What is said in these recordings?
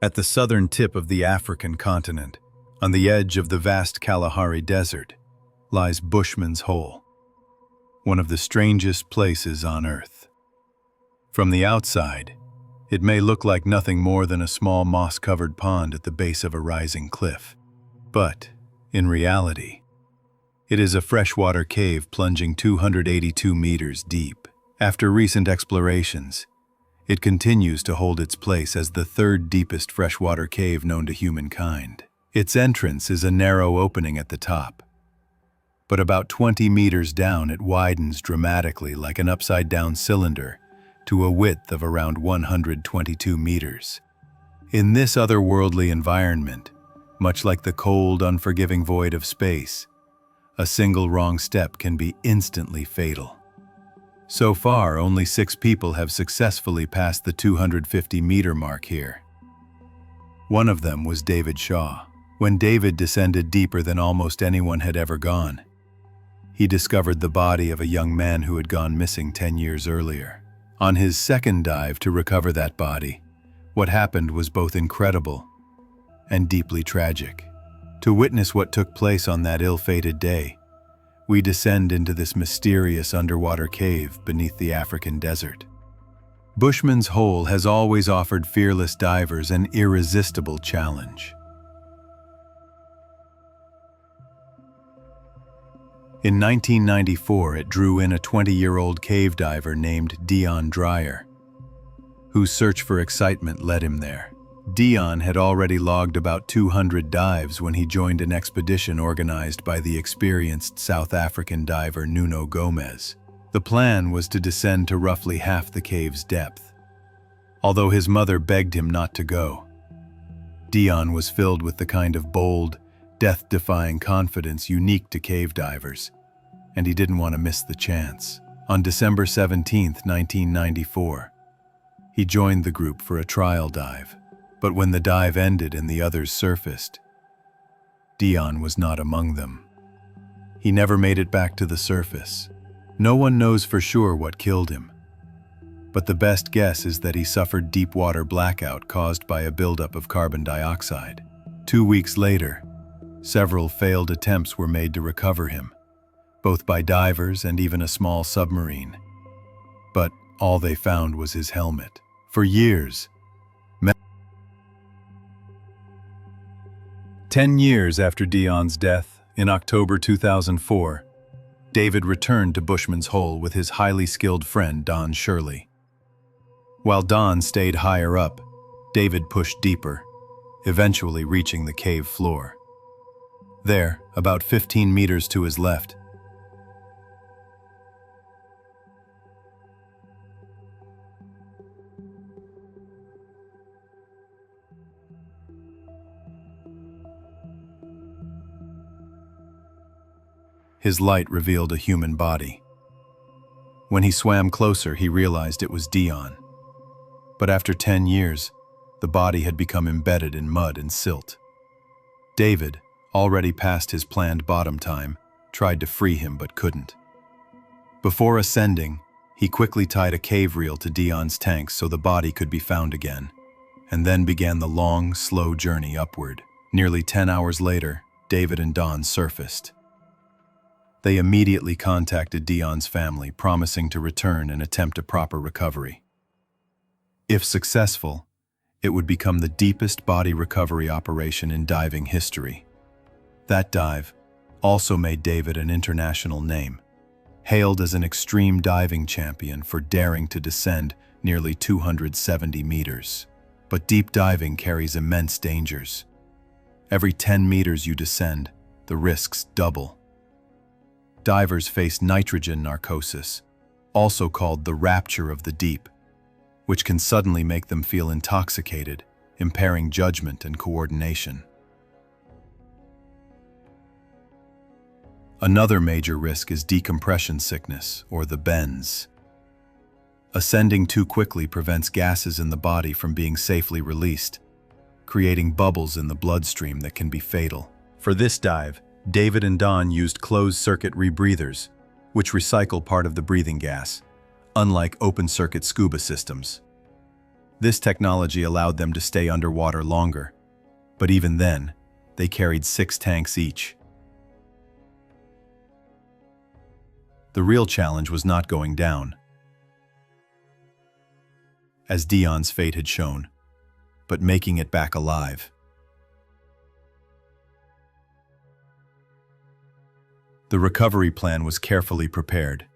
At the southern tip of the African continent, on the edge of the vast Kalahari Desert, lies Bushman's Hole, one of the strangest places on Earth. From the outside, it may look like nothing more than a small moss-covered pond at the base of a rising cliff. But, in reality, it is a freshwater cave plunging 282 meters deep. After recent explorations, it continues to hold its place as the third deepest freshwater cave known to humankind. Its entrance is a narrow opening at the top, but about 20 meters down it widens dramatically like an upside-down cylinder to a width of around 122 meters. In this otherworldly environment, much like the cold, unforgiving void of space, a single wrong step can be instantly fatal. So far, only 6 people have successfully passed the 250-meter mark here. One of them was David Shaw. When David descended deeper than almost anyone had ever gone, he discovered the body of a young man who had gone missing 10 years earlier. On his second dive to recover that body, what happened was both incredible and deeply tragic. To witness what took place on that ill-fated day, we descend into this mysterious underwater cave beneath the African desert. Bushman's Hole has always offered fearless divers an irresistible challenge. In 1994, it drew in a 20-year-old cave diver named Deon Dreyer, whose search for excitement led him there. Deon had already logged about 200 dives when he joined an expedition organized by the experienced South African diver Nuno Gomes. The plan was to descend to roughly half the cave's depth. Although his mother begged him not to go, Deon was filled with the kind of bold, death-defying confidence unique to cave divers, and he didn't want to miss the chance. On December 17, 1994, he joined the group for a trial dive. But when the dive ended and the others surfaced, Deon was not among them. He never made it back to the surface. No one knows for sure what killed him, but the best guess is that he suffered deep water blackout caused by a buildup of carbon dioxide. 2 weeks later, several failed attempts were made to recover him, both by divers and even a small submarine. But all they found was his helmet. For years, 10 years after Deon's death, in October 2004, David returned to Bushman's Hole with his highly skilled friend Don Shirley. While Don stayed higher up, David pushed deeper, eventually reaching the cave floor. There, about 15 meters to his left, his light revealed a human body. When he swam closer, he realized it was Deon. But after 10 years, the body had become embedded in mud and silt. David, already past his planned bottom time, tried to free him but couldn't. Before ascending, he quickly tied a cave reel to Deon's tank so the body could be found again, and then began the long, slow journey upward. Nearly 10 hours later, David and Don surfaced. They immediately contacted Deon's family, promising to return and attempt a proper recovery. If successful, it would become the deepest body recovery operation in diving history. That dive also made David an international name, hailed as an extreme diving champion for daring to descend nearly 270 meters. But deep diving carries immense dangers. Every 10 meters you descend, the risks double. Divers face nitrogen narcosis, also called the rapture of the deep, which can suddenly make them feel intoxicated, impairing judgment and coordination. Another major risk is decompression sickness, or the bends. Ascending too quickly prevents gases in the body from being safely released, creating bubbles in the bloodstream that can be fatal. For this dive, David and Don used closed-circuit rebreathers, which recycle part of the breathing gas, unlike open-circuit scuba systems. This technology allowed them to stay underwater longer, but even then, they carried 6 tanks each. The real challenge was not going down, as Deon's fate had shown, but making it back alive. The recovery plan was carefully prepared.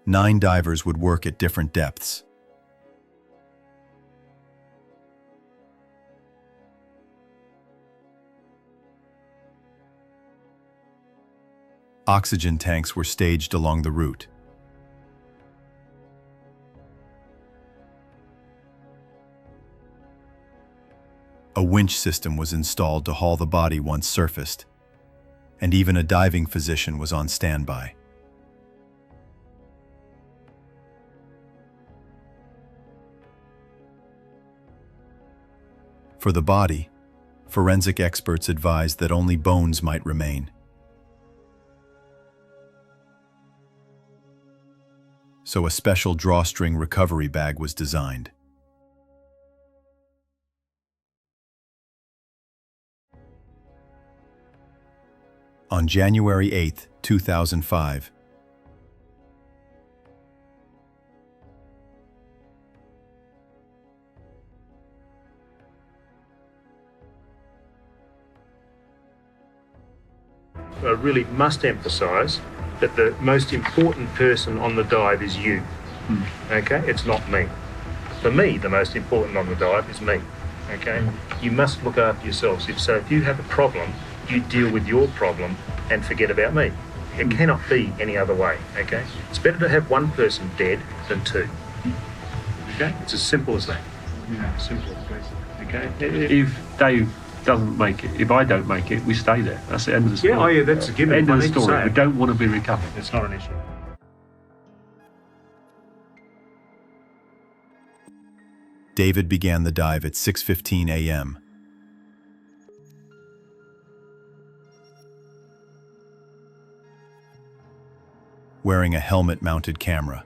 Nine divers would work at different depths. Oxygen tanks were staged along the route. A winch system was installed to haul the body once surfaced, and even a diving physician was on standby. For the body, forensic experts advised that only bones might remain. So a special drawstring recovery bag was designed. On January 8, 2005, I really must emphasise that the most important person on the dive is you. Okay? It's not me. For me, the most important on the dive is me. Okay? You must look after yourselves. If you have a problem, you deal with your problem and forget about me. It cannot be any other way. Okay? It's better to have one person dead than 2. Okay? It's as simple as that. Yeah. Simple. Okay? If Dave doesn't make it, if I don't make it, we stay there. That's the end of the story. Yeah, oh yeah, that's a given. End of the I need to story. say We it. don't want to be recovered. It's not an issue. David began the dive at 6:15 a.m. wearing a helmet-mounted camera.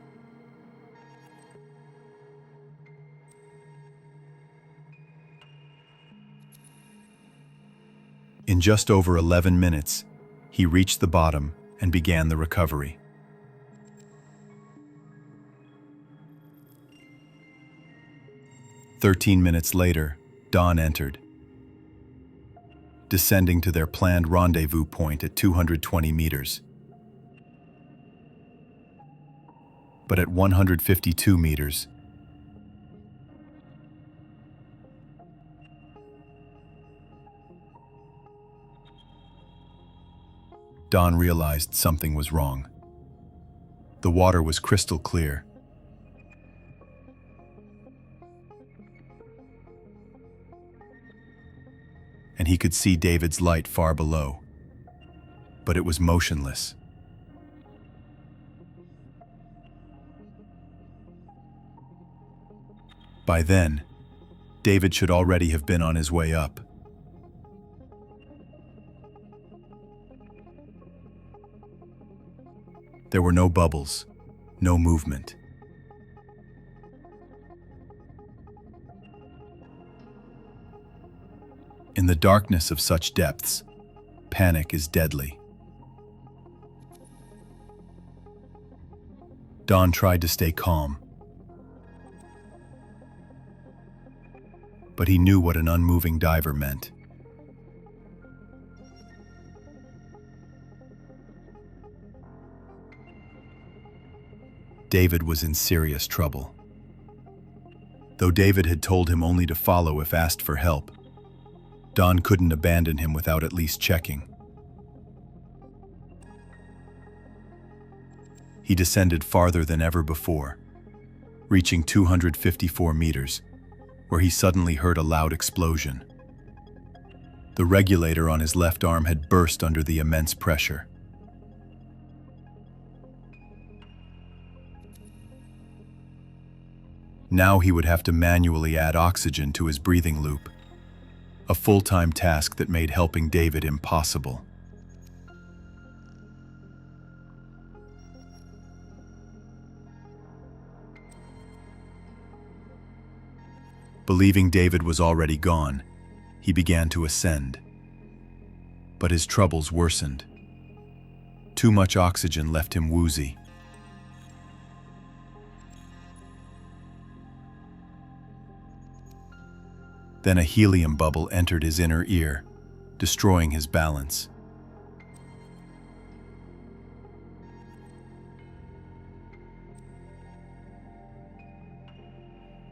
In just over 11 minutes, he reached the bottom and began the recovery. "13 minutes later, dawn entered, descending to their planned rendezvous point at 220 meters. But at 152 meters, Don realized something was wrong. The water was crystal clear. And he could see David's light far below, but it was motionless. By then, David should already have been on his way up. There were no bubbles, no movement. In the darkness of such depths, panic is deadly. Don tried to stay calm, but he knew what an unmoving diver meant. David was in serious trouble. Though David had told him only to follow if asked for help, Don couldn't abandon him without at least checking. He descended farther than ever before, reaching 254 meters, where he suddenly heard a loud explosion. The regulator on his left arm had burst under the immense pressure. Now he would have to manually add oxygen to his breathing loop, a full-time task that made helping David impossible. Believing David was already gone, he began to ascend. But his troubles worsened. Too much oxygen left him woozy. Then a helium bubble entered his inner ear, destroying his balance.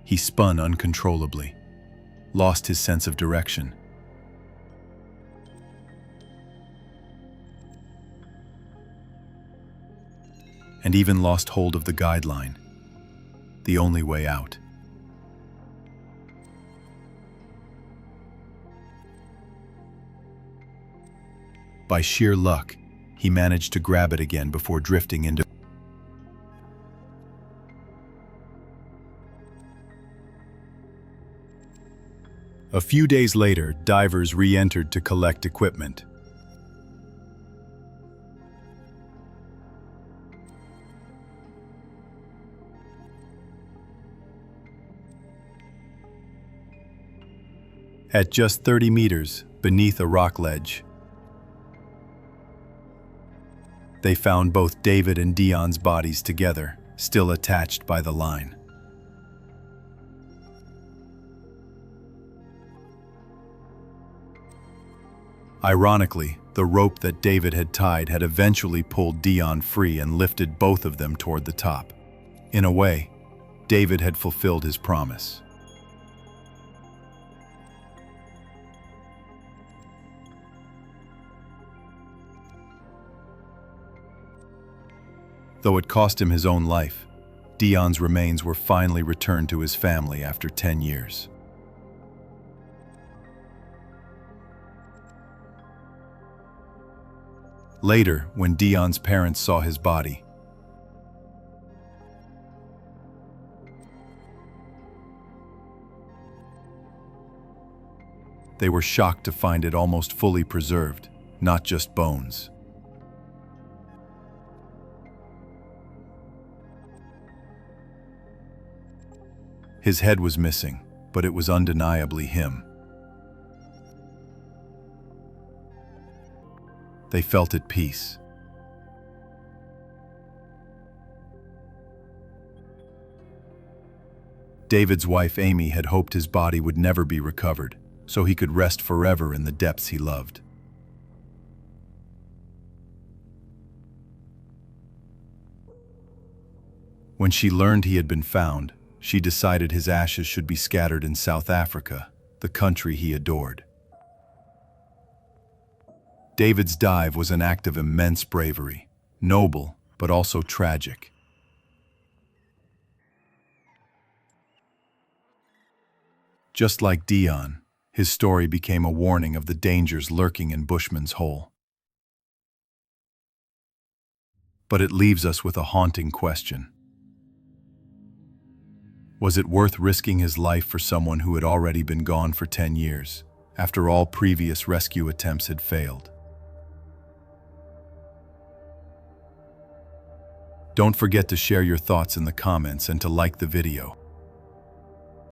He spun uncontrollably, lost his sense of direction. And even lost hold of the guideline, the only way out. By sheer luck, he managed to grab it again before drifting into. A few days later, divers re-entered to collect equipment. At just 30 meters beneath a rock ledge, they found both David and Deon's bodies together, still attached by the line. Ironically, the rope that David had tied had eventually pulled Deon free and lifted both of them toward the top. In a way, David had fulfilled his promise. Though it cost him his own life, Deon's remains were finally returned to his family after 10 years. Later, when Deon's parents saw his body, they were shocked to find it almost fully preserved, not just bones. His head was missing, but it was undeniably him. They felt at peace. David's wife Amy had hoped his body would never be recovered, so he could rest forever in the depths he loved. When she learned he had been found, she decided his ashes should be scattered in South Africa, the country he adored. David's dive was an act of immense bravery, noble, but also tragic. Just like Deon, his story became a warning of the dangers lurking in Bushman's hole. But it leaves us with a haunting question. Was it worth risking his life for someone who had already been gone for 10 years, after all previous rescue attempts had failed? Don't forget to share your thoughts in the comments and to like the video.